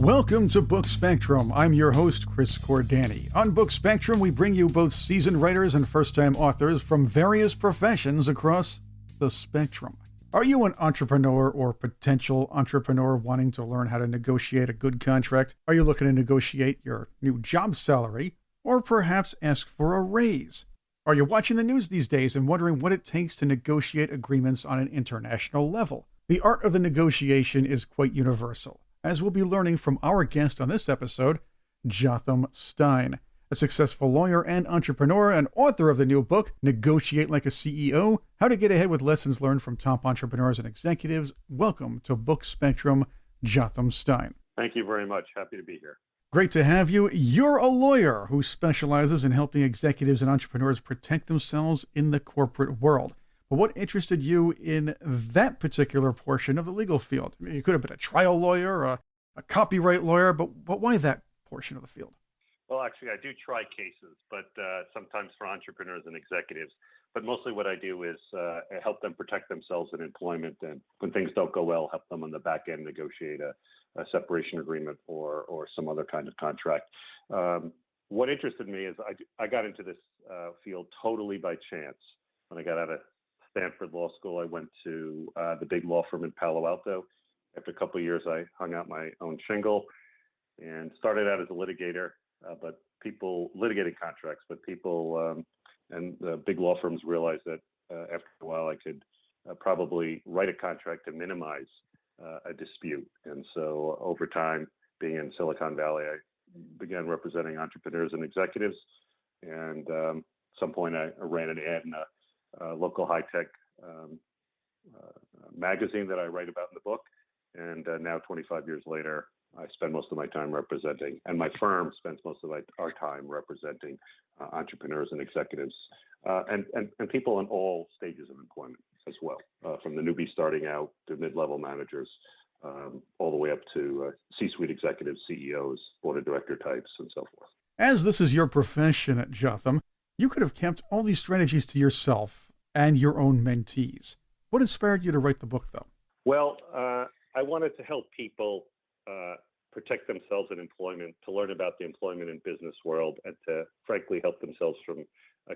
Welcome to Book Spectrum. I'm your host, Chris Cordani. On Book Spectrum, we bring you both seasoned writers and first-time authors from various professions across the spectrum. Are you an entrepreneur or potential entrepreneur wanting to learn how to negotiate a good contract? Are you looking to negotiate your new job salary? Or perhaps ask for a raise? Are you watching the news these days and wondering what it takes to negotiate agreements on an international level? The art of the negotiation is quite universal, as we'll be learning from our guest on this episode, Jotham Stein, a successful lawyer and entrepreneur and author of the new book, Negotiate Like a CEO, How to Get Ahead with Lessons Learned from Top Entrepreneurs and Executives. Welcome to Book Spectrum, Jotham Stein. Thank you very much. Happy to be here. Great to have you. You're a lawyer who specializes in helping executives and entrepreneurs protect themselves in the corporate world. But what interested you in that particular portion of the legal field? I mean, you could have been a trial lawyer, a copyright lawyer, but why that portion of the field? Well, actually, I do try cases, but sometimes for entrepreneurs and executives. But mostly what I do is help them protect themselves in employment. And when things don't go well, help them on the back end negotiate a separation agreement or some other kind of contract. What interested me is I got into this field totally by chance. When I got out of Stanford Law School, I went to the big law firm in Palo Alto. After a couple of years, I hung out my own shingle and started out as a litigator, litigating contracts. But people and the big law firms realized that after a while, I could probably write a contract to minimize a dispute. And so over time, being in Silicon Valley, I began representing entrepreneurs and executives. And at some point, I ran an ad in a local high-tech magazine that I write about in the book. And now 25 years later, I spend most of my time representing, and my firm spends most of our time representing entrepreneurs and executives and people in all stages of employment as well, from the newbie starting out to mid-level managers, all the way up to C-suite executives, CEOs, board of director types, and so forth. As this is your profession at Jotham, you could have kept all these strategies to yourself and your own mentees. What inspired you to write the book, though? Well, I wanted to help people protect themselves in employment, to learn about the employment and business world, and to frankly help themselves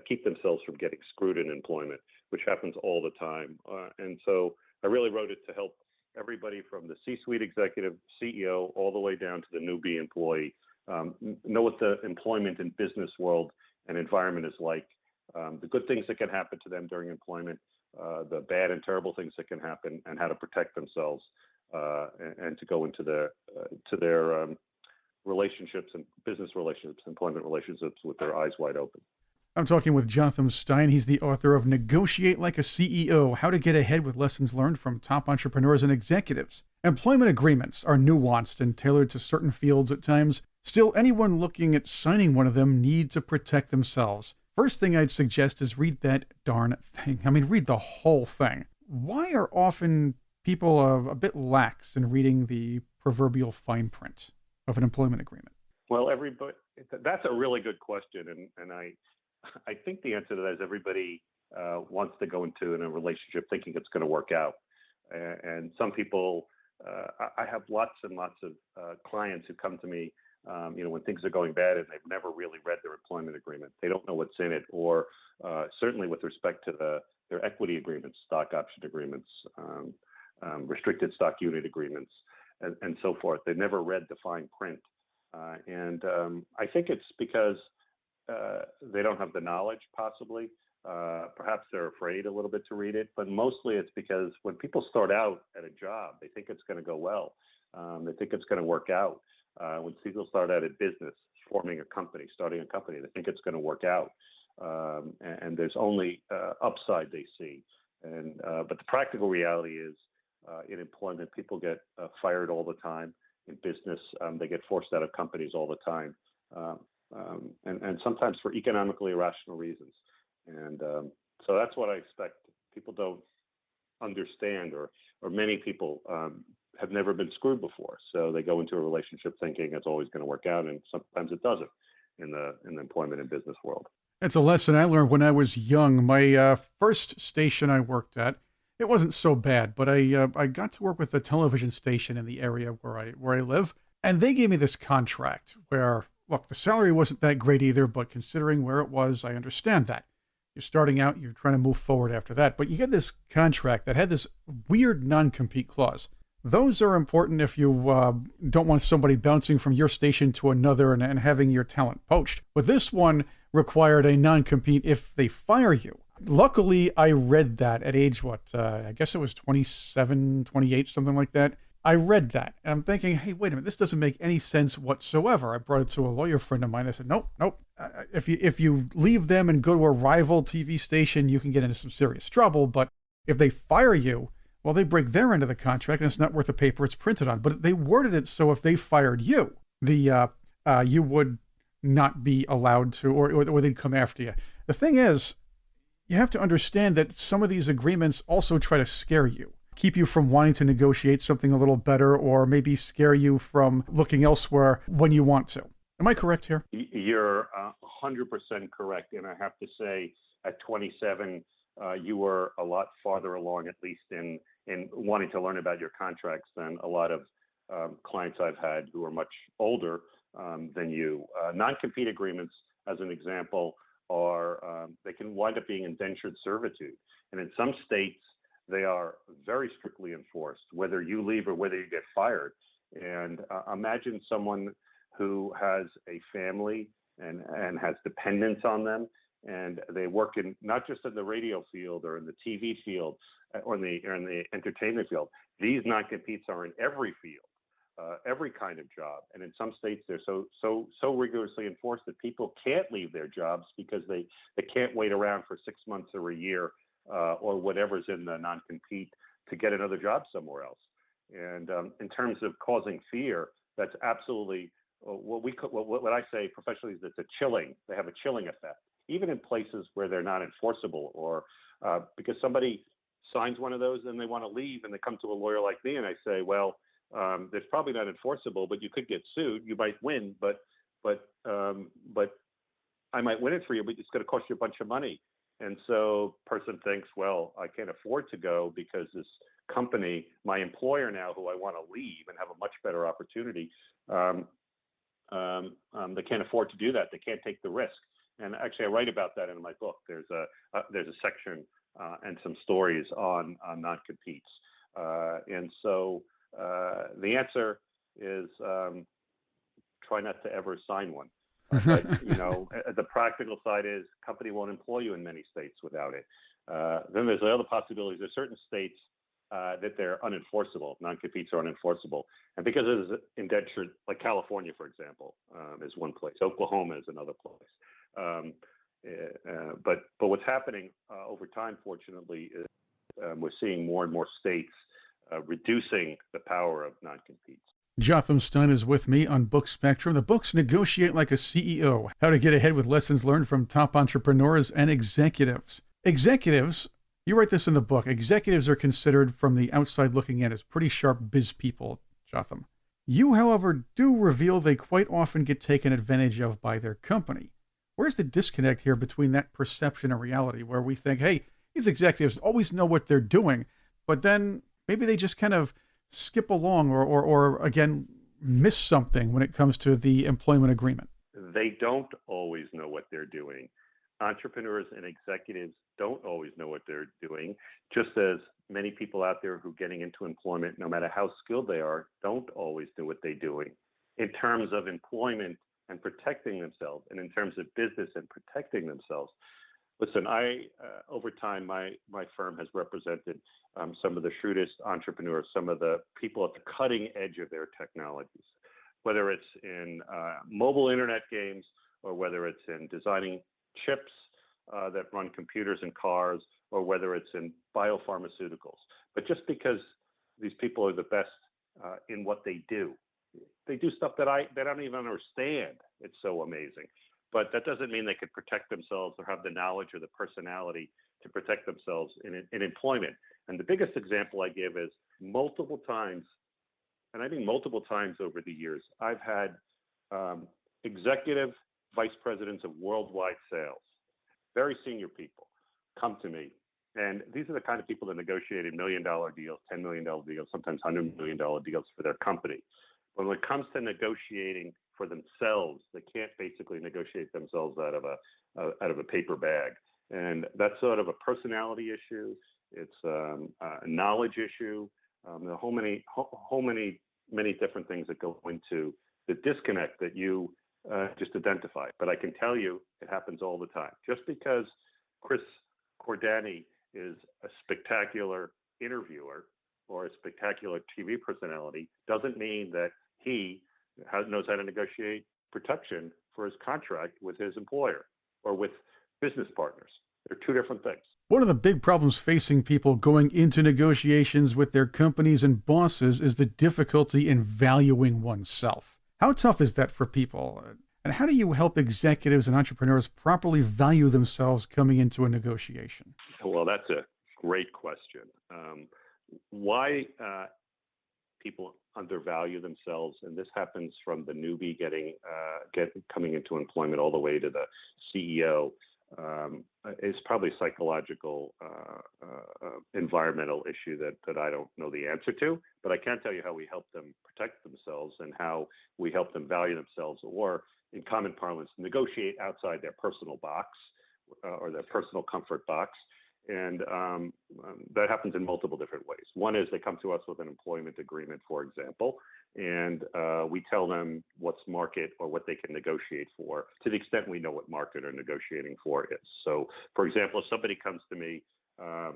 keep themselves from getting screwed in employment, which happens all the time. And so I really wrote it to help everybody from the C-suite executive, CEO, all the way down to the newbie employee, know what the employment and business world and environment is like, the good things that can happen to them during employment, the bad and terrible things that can happen, and how to protect themselves and to go into their relationships and business relationships, employment relationships with their eyes wide open. I'm talking with Jotham Stein. He's the author of Negotiate Like a CEO, How to Get Ahead with Lessons Learned from Top Entrepreneurs and Executives. Employment agreements are nuanced and tailored to certain fields at times. Still, anyone looking at signing one of them need to protect themselves. First thing I'd suggest is read that darn thing. I mean, read the whole thing. Why are often people a bit lax in reading the proverbial fine print of an employment agreement? Well, that's a really good question. And I think the answer to that is everybody wants to go into a relationship thinking it's going to work out. And some people, I have lots and lots of clients who come to me, when things are going bad and they've never really read their employment agreement. They don't know what's in it, or certainly with respect to their equity agreements, stock option agreements, restricted stock unit agreements, and so forth. They've never read the fine print. And I think it's because they don't have the knowledge, possibly. Perhaps they're afraid a little bit to read it, but mostly it's because when people start out at a job, they think it's going to go well. They think it's going to work out. When people start out at business, starting a company, they think it's going to work out. And there's only upside they see. But the practical reality is in employment, people get fired all the time. In business, they get forced out of companies all the time. And sometimes for economically irrational reasons. And so that's what I expect. People don't understand, or many people have never been screwed before. So they go into a relationship thinking it's always going to work out, and sometimes it doesn't in the employment and business world. It's a lesson I learned when I was young. My first station I worked at, it wasn't so bad, but I got to work with a television station in the area where I live. And they gave me this contract where, look, the salary wasn't that great either, but considering where it was, I understand that. You're starting out, you're trying to move forward after that, but you get this contract that had this weird non-compete clause. Those are important if you don't want somebody bouncing from your station to another and having your talent poached. But this one required a non-compete if they fire you. Luckily, I read that at age, I guess it was 27, 28, something like that. I read that, and I'm thinking, hey, wait a minute, this doesn't make any sense whatsoever. I brought it to a lawyer friend of mine. I said, nope. If you leave them and go to a rival TV station, you can get into some serious trouble. But if they fire you, well, they break their end of the contract, and it's not worth the paper it's printed on. But they worded it so if they fired you, you would not be allowed to, or they'd come after you. The thing is, you have to understand that some of these agreements also try to scare you, keep you from wanting to negotiate something a little better, or maybe scare you from looking elsewhere when you want to. Am I correct here? You're 100% correct. And I have to say, at 27, you were a lot farther along, at least in wanting to learn about your contracts than a lot of clients I've had who are much older than you. Non-compete agreements, as an example, they can wind up being indentured servitude. And in some states, they are very strictly enforced, whether you leave or whether you get fired. And imagine someone who has a family and has dependents on them, and they work in not just in the radio field or in the TV field or in the entertainment field. These non-competes are in every field, every kind of job. And in some states, they're so rigorously enforced that people can't leave their jobs because they can't wait around for 6 months or a year or whatever's in the non-compete to get another job somewhere else. And in terms of causing fear, that's absolutely what I say professionally is it's a chilling. They have a chilling effect, even in places where they're not enforceable, or because somebody signs one of those and they want to leave and they come to a lawyer like me and I say, well, that's probably not enforceable, but you could get sued. You might win, but I might win it for you, but it's going to cost you a bunch of money. And so person thinks, well, I can't afford to go because this company, my employer now, who I want to leave and have a much better opportunity, they can't afford to do that. They can't take the risk. And actually, I write about that in my book. There's a section and some stories on non-competes. And so the answer is try not to ever sign one. But the practical side is company won't employ you in many states without it. Then there's the other possibilities. There's certain states that they're unenforceable. Non-competes are unenforceable. And because it is indentured, like California, for example, is one place. Oklahoma is another place. But what's happening over time, fortunately, is we're seeing more and more states reducing the power of non-competes. Jotham Stein is with me on Book Spectrum. The book's Negotiate Like a CEO, How to Get Ahead with Lessons Learned from Top Entrepreneurs and Executives. Executives, you write this in the book, executives are considered from the outside looking in as pretty sharp biz people, Jotham. You, however, do reveal they quite often get taken advantage of by their company. Where's the disconnect here between that perception and reality, where we think, hey, these executives always know what they're doing, but then maybe they just kind of skip along or again, miss something when it comes to the employment agreement? They don't always know what they're doing. Entrepreneurs and executives don't always know what they're doing, just as many people out there who are getting into employment, no matter how skilled they are, don't always know what they're doing. In terms of employment and protecting themselves, and in terms of business and protecting themselves, listen, over time, my firm has represented some of the shrewdest entrepreneurs, some of the people at the cutting edge of their technologies, whether it's in mobile internet games or whether it's in designing chips that run computers and cars, or whether it's in biopharmaceuticals. But just because these people are the best in what they do stuff that I don't even understand. It's so amazing. But that doesn't mean they could protect themselves or have the knowledge or the personality to protect themselves in employment. And the biggest example I give is multiple times, and I mean multiple times over the years, I've had executive vice presidents of worldwide sales, very senior people, come to me. And these are the kind of people that negotiated $1 million deals, $10 million deals, sometimes $100 million deals for their company. When it comes to negotiating for themselves, they can't basically negotiate themselves out of a paper bag, and that's sort of a personality issue. It's a knowledge issue. There are many different things that go into the disconnect that you just identified. But I can tell you it happens all the time. Just because Chris Cordani is a spectacular interviewer or a spectacular TV personality doesn't mean that he knows how to negotiate protection for his contract with his employer or with business partners. They're two different things. One of the big problems facing people going into negotiations with their companies and bosses is the difficulty in valuing oneself. How tough is that for people? And how do you help executives and entrepreneurs properly value themselves coming into a negotiation? Well, that's a great question. Why people undervalue themselves, and this happens from the newbie coming into employment all the way to the CEO, is probably a psychological, environmental issue that I don't know the answer to. But I can tell you how we help them protect themselves and how we help them value themselves, or in common parlance, negotiate outside their personal box or their personal comfort box. And that happens in multiple different ways. One is they come to us with an employment agreement, for example, and we tell them what's market or what they can negotiate for, to the extent we know what market they're negotiating for is. So, for example, if somebody comes to me at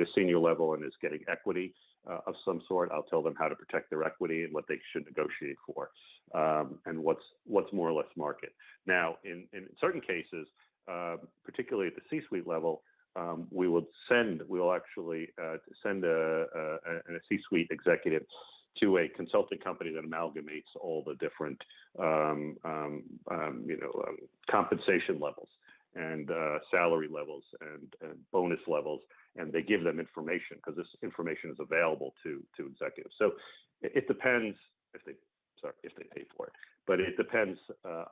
a senior level and is getting equity of some sort, I'll tell them how to protect their equity and what they should negotiate for, and what's more or less market. Now, in certain cases, particularly at the C-suite level, we will actually send a C-suite executive to a consulting company that amalgamates all the different compensation levels and salary levels and bonus levels, and they give them information because this information is available to executives. So it depends if they pay for it. But it depends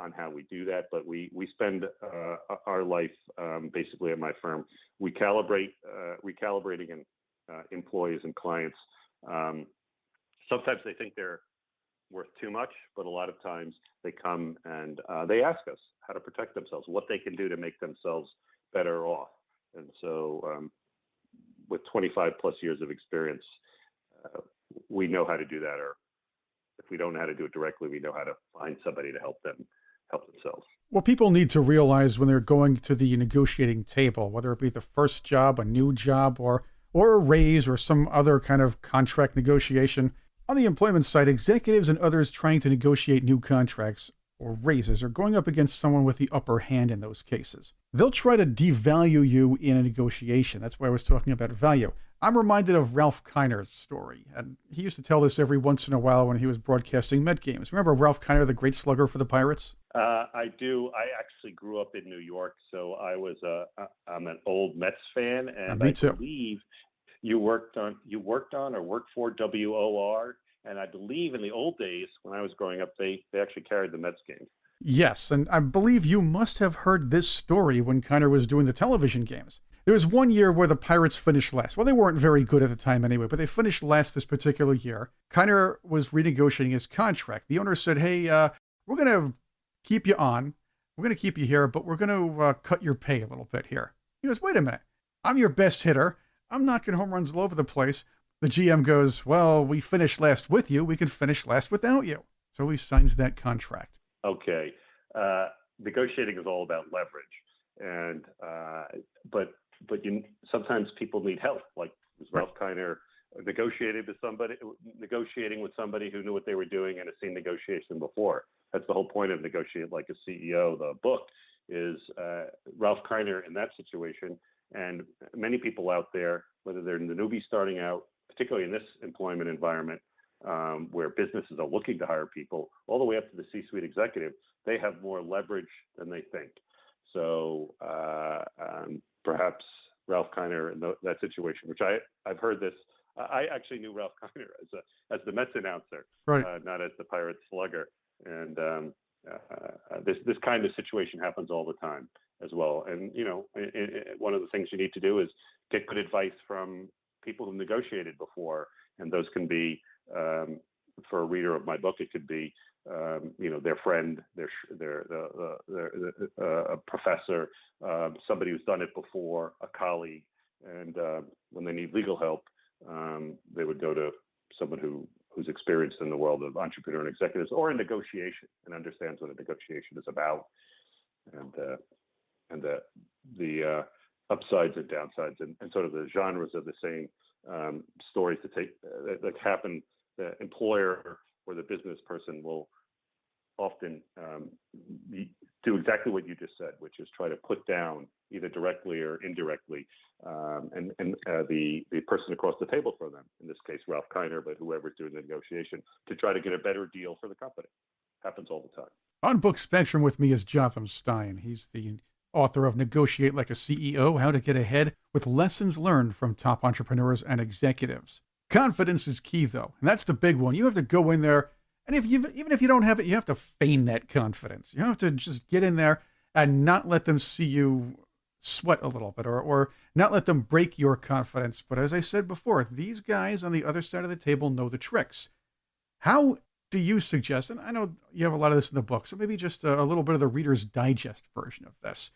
on how we do that. But we spend our life basically at my firm recalibrating employees and clients. Sometimes they think they're worth too much, but a lot of times they come and they ask us how to protect themselves, what they can do to make themselves better off. And so with 25 plus years of experience, we know how to do that, or if we don't know how to do it directly, we know how to find somebody to help themselves. What people need to realize when they're going to the negotiating table, whether it be the first job, a new job, or a raise or some other kind of contract negotiation, on the employment side, executives and others trying to negotiate new contracts or raises are going up against someone with the upper hand in those cases. They'll try to devalue you in a negotiation. That's why I was talking about value. I'm reminded of Ralph Kiner's story, and he used to tell this every once in a while when he was broadcasting Met games. Remember Ralph Kiner, the great slugger for the Pirates? I do. I actually grew up in New York, so I'm an old Mets fan, and Me too. I believe you worked on or worked for WOR, and I believe in the old days when I was growing up, they actually carried the Mets games. Yes, and I believe you must have heard this story when Kiner was doing the television games. There was one year where the Pirates finished last. Well, they weren't very good at the time anyway, but they finished last this particular year. Kiner was renegotiating his contract. The owner said, hey, we're going to keep you on. We're going to keep you here, but we're going to cut your pay a little bit here. He goes, wait a minute. I'm your best hitter. I'm knocking home runs all over the place. The GM goes, well, we finished last with you. We can finish last without you. So he signs that contract. Okay. Negotiating is all about leverage. And but sometimes people need help. Like was Ralph Kiner negotiating with somebody who knew what they were doing and had seen negotiation before. That's the whole point of negotiating like a CEO. The book is Ralph Kiner in that situation. And many people out there, whether they're the newbie starting out, particularly in this employment environment, where businesses are looking to hire people, all the way up to the C-suite executive, they have more leverage than they think. So perhaps Ralph Kiner in that situation, which I've heard this. I actually knew Ralph Kiner as the Mets announcer, right. Not as the Pirates slugger. And this kind of situation happens all the time as well. And one of the things you need to do is get good advice from people who negotiated before, and those can be for a reader of my book, it could be their friend, a professor, somebody who's done it before, a colleague, and when they need legal help, they would go to someone who's experienced in the world of entrepreneur and executives, or in negotiation, and understands what a negotiation is about, and the upsides and downsides, and sort of the genres of the same stories that happen. The employer or the business person will often do exactly what you just said, which is try to put down, either directly or indirectly, the person across the table from them, in this case Ralph Kiner, but whoever's doing the negotiation, to try to get a better deal for the company. Happens all the time. On Book Spectrum with me is Jotham Stein. He's the author of Negotiate Like a CEO, How to Get Ahead with Lessons Learned from Top Entrepreneurs and Executives. Confidence is key, though, and that's the big one. You have to go in there, and even if you don't have it, you have to feign that confidence. You have to just get in there and not let them see you sweat a little bit, or not let them break your confidence. But as I said before, these guys on the other side of the table know the tricks. How do you suggest, and I know you have a lot of this in the book, so maybe just a little bit of the Reader's Digest version of this.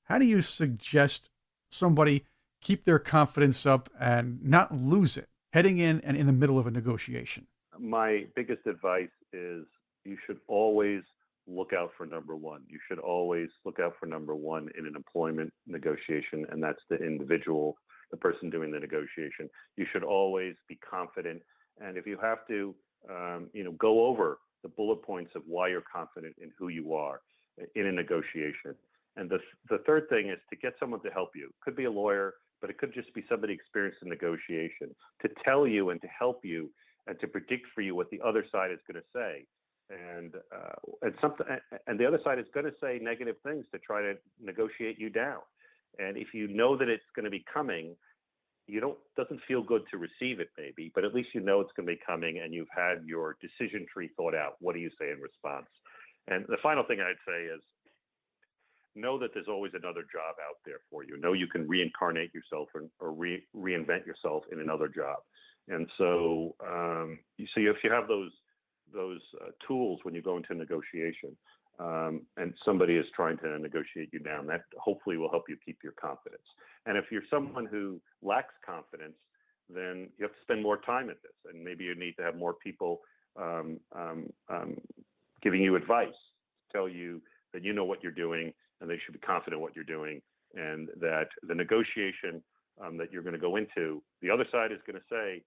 How do you suggest somebody keep their confidence up and not lose it heading in and in the middle of a negotiation? My biggest advice is you should always look out for number one. You should always look out for number one in an employment negotiation, and that's the individual, the person doing the negotiation. You should always be confident, and if you have to, go over the bullet points of why you're confident in who you are in a negotiation. And the third thing is to get someone to help you. Could be a lawyer, but it could just be somebody experienced in negotiation, to tell you and to help you and to predict for you what the other side is going to say. And the other side is going to say negative things to try to negotiate you down. And if you know that it's going to be coming, doesn't feel good to receive it maybe, but at least you know it's going to be coming and you've had your decision tree thought out. What do you say in response? And the final thing I'd say is, know that there's always another job out there for you. Know you can reincarnate yourself or reinvent yourself in another job. And so, if you have those tools when you go into negotiation, and somebody is trying to negotiate you down, that hopefully will help you keep your confidence. And if you're someone who lacks confidence, then you have to spend more time at this, and maybe you need to have more people giving you advice, tell you that you know what you're doing, and they should be confident in what you're doing, and that the negotiation that you're going to go into, the other side is going to say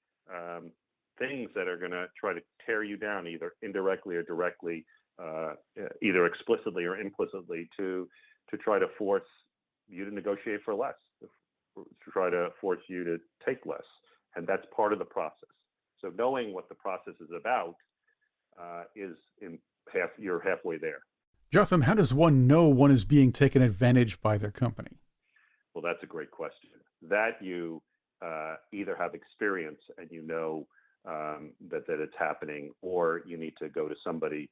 things that are going to try to tear you down, either indirectly or directly, either explicitly or implicitly, to try to force you to negotiate for less, to try to force you to take less, and that's part of the process. So knowing what the process is about you're halfway there. Jotham, how does one know one is being taken advantage by their company? Well, that's a great question. That you either have experience and you know that it's happening, or you need to go to somebody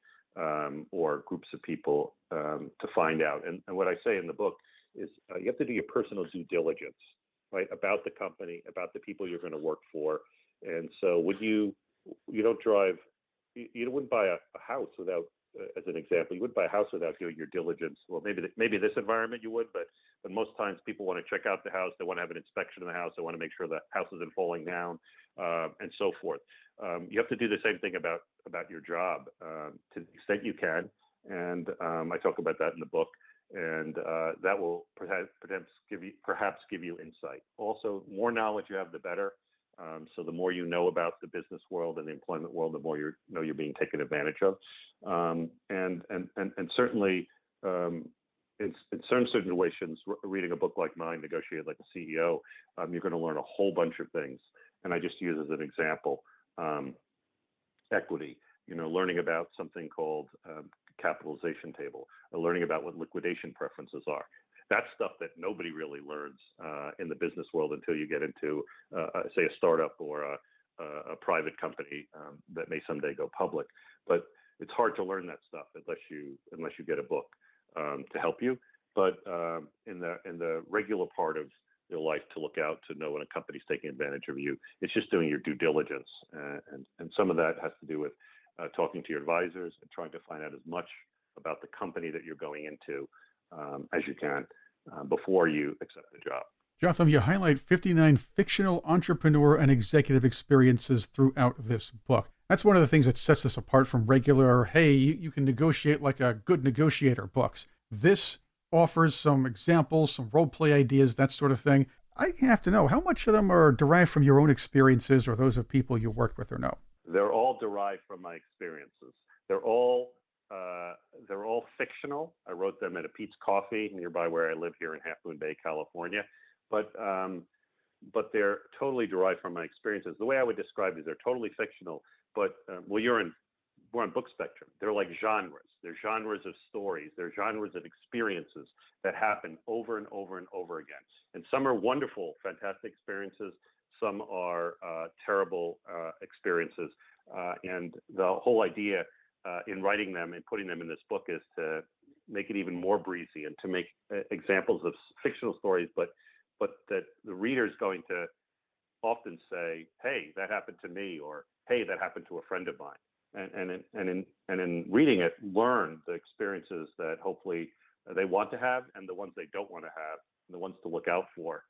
or groups of people to find out. And what I say in the book is you have to do your personal due diligence, right, about the company, about the people you're going to work for. And so you don't drive, you wouldn't buy a house without, as an example, you wouldn't buy a house without doing your diligence. Well, maybe this environment you would, but most times people want to check out the house. They want to have an inspection of the house. They want to make sure the house isn't falling down, and so forth. You have to do the same thing about your job to the extent you can. And I talk about that in the book. And that will perhaps give you insight. Also, more knowledge you have, the better. So the more you know about the business world and the employment world, the more you're being taken advantage of. And certainly, in certain situations, reading a book like mine, Negotiate Like a CEO, you're going to learn a whole bunch of things. And I just use as an example equity. Learning about something called capitalization table, or learning about what liquidation preferences are. That's stuff that nobody really learns in the business world until you get into, say, a startup or a private company that may someday go public. But it's hard to learn that stuff unless you get a book to help you. But in the regular part of your life to look out to know when a company's taking advantage of you. It's just doing your due diligence. And some of that has to do with talking to your advisors and trying to find out as much about the company that you're going into as you can before you accept the job. Jotham, you highlight 59 fictional entrepreneur and executive experiences throughout this book. That's one of the things that sets this apart from regular, hey, you can negotiate like a good negotiator books. This offers some examples, some role play ideas, that sort of thing. I have to know, how much of them are derived from your own experiences or those of people you worked with or know? They're all derived from my experiences. They're all fictional. I wrote them at a Pete's Coffee nearby where I live here in Half Moon Bay, California. But they're totally derived from my experiences. The way I would describe it is they're totally fictional. But we're on Book Spectrum. They're like genres. They're genres of stories. They're genres of experiences that happen over and over and over again. And some are wonderful, fantastic experiences. Some are terrible experiences. And the whole idea in writing them and putting them in this book is to make it even more breezy and to make examples of fictional stories, but that the reader is going to often say, hey, that happened to me, or hey, that happened to a friend of mine. And in reading it, learn the experiences that hopefully they want to have and the ones they don't want to have, and the ones to look out for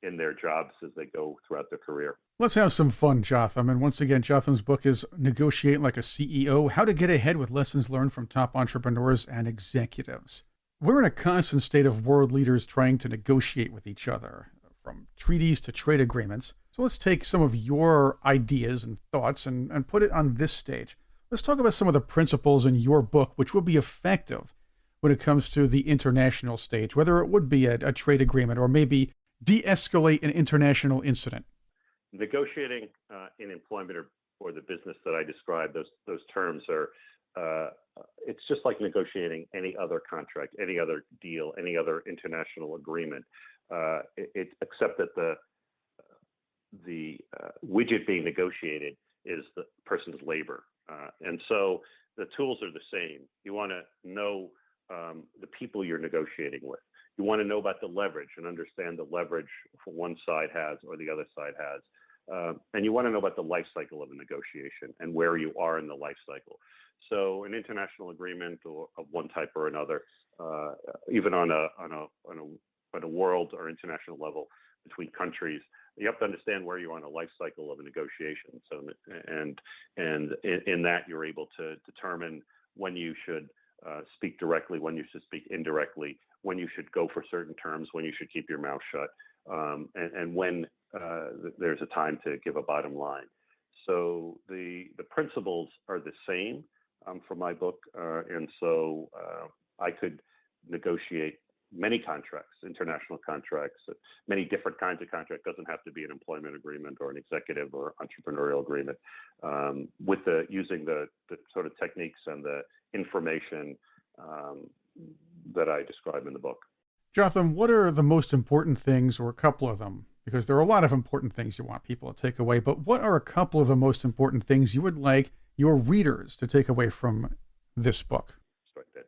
in their jobs as they go throughout their career. Let's have some fun, Jotham. And once again, Jotham's book is Negotiate Like a CEO, How to Get Ahead with Lessons Learned from Top Entrepreneurs and Executives. We're in a constant state of world leaders trying to negotiate with each other, from treaties to trade agreements. So let's take some of your ideas and thoughts and put it on this stage. Let's talk about some of the principles in your book which will be effective when it comes to the international stage, whether it would be a trade agreement or maybe de-escalate an international incident. Negotiating in employment or the business that I described, those terms are, it's just like negotiating any other contract, any other deal, any other international agreement, except that the widget being negotiated is the person's labor. And so the tools are the same. You want to know the people you're negotiating with. You want to know about the leverage and understand the leverage for one side has or the other side has. And you want to know about the life cycle of a negotiation and where you are in the life cycle. So an international agreement or of one type or another, even on a world or international level between countries, you have to understand where you are on a life cycle of a negotiation. So and in that you're able to determine when you should speak directly, when you should speak indirectly, when you should go for certain terms, when you should keep your mouth shut, and when there's a time to give a bottom line. So the principles are the same for my book, and so I could negotiate many contracts, international contracts, many different kinds of contracts. Doesn't have to be an employment agreement or an executive or entrepreneurial agreement, with using the sort of techniques and the information that I describe in the book. Jotham, what are the most important things, or a couple of them? Because there are a lot of important things you want people to take away, but what are a couple of the most important things you would like your readers to take away from this book?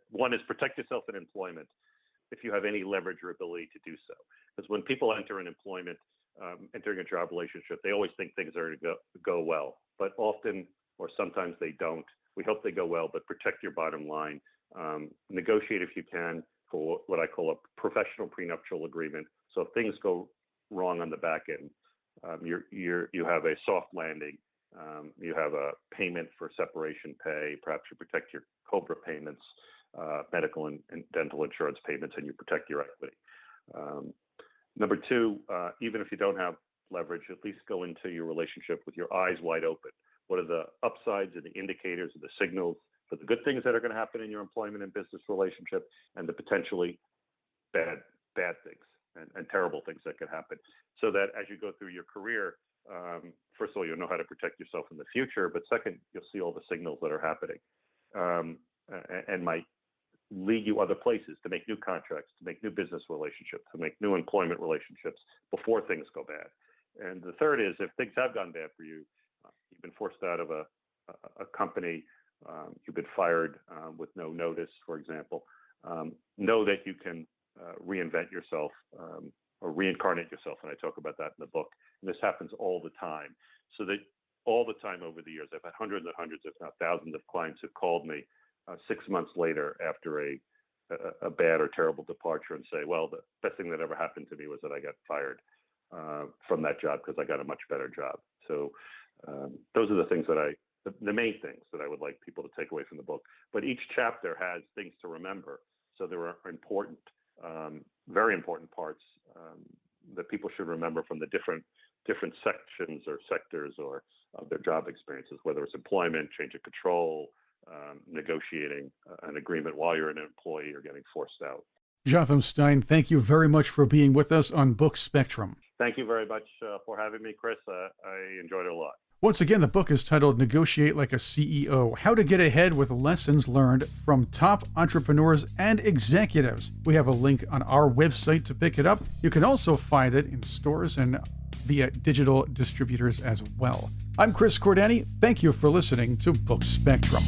One is protect yourself in employment if you have any leverage or ability to do so. Because when people enter an employment, entering a job relationship, they always think things are going to go well, but often or sometimes they don't. We hope they go well, but protect your bottom line. Negotiate if you can for what I call a professional prenuptial agreement. So if things go wrong on the back end, you have a soft landing. You have a payment for separation pay. Perhaps you protect your COBRA payments, medical and dental insurance payments, and you protect your equity. Number two, even if you don't have leverage, at least go into your relationship with your eyes wide open. What are the upsides and the indicators and the signals for the good things that are going to happen in your employment and business relationship, and the potentially bad things and terrible things that could happen, so that as you go through your career, first of all, you'll know how to protect yourself in the future, but second, you'll see all the signals that are happening, and might lead you other places to make new contracts, to make new business relationships, to make new employment relationships before things go bad. And the third is, if things have gone bad for you, you've been forced out of a company, you've been fired with no notice, for example, know that you can reinvent yourself or reincarnate yourself. And I talk about that in the book. And this happens all the time. So that all the time over the years, I've had hundreds and hundreds, if not thousands of clients who've called me 6 months later after a bad or terrible departure and say, well, the best thing that ever happened to me was that I got fired from that job because I got a much better job. So those are the things that the main things that I would like people to take away from the book. But each chapter has things to remember. So there are important, very important parts that people should remember from the different sections or sectors or of their job experiences, whether it's employment, change of control, negotiating an agreement while you're an employee or getting forced out. Jotham Stein, thank you very much for being with us on Book Spectrum. Thank you very much for having me, Chris. I enjoyed it a lot. Once again, the book is titled Negotiate Like a CEO, How to Get Ahead with Lessons Learned from Top Entrepreneurs and Executives. We have a link on our website to pick it up. You can also find it in stores and via digital distributors as well. I'm Chris Cordani. Thank you for listening to Book Spectrum.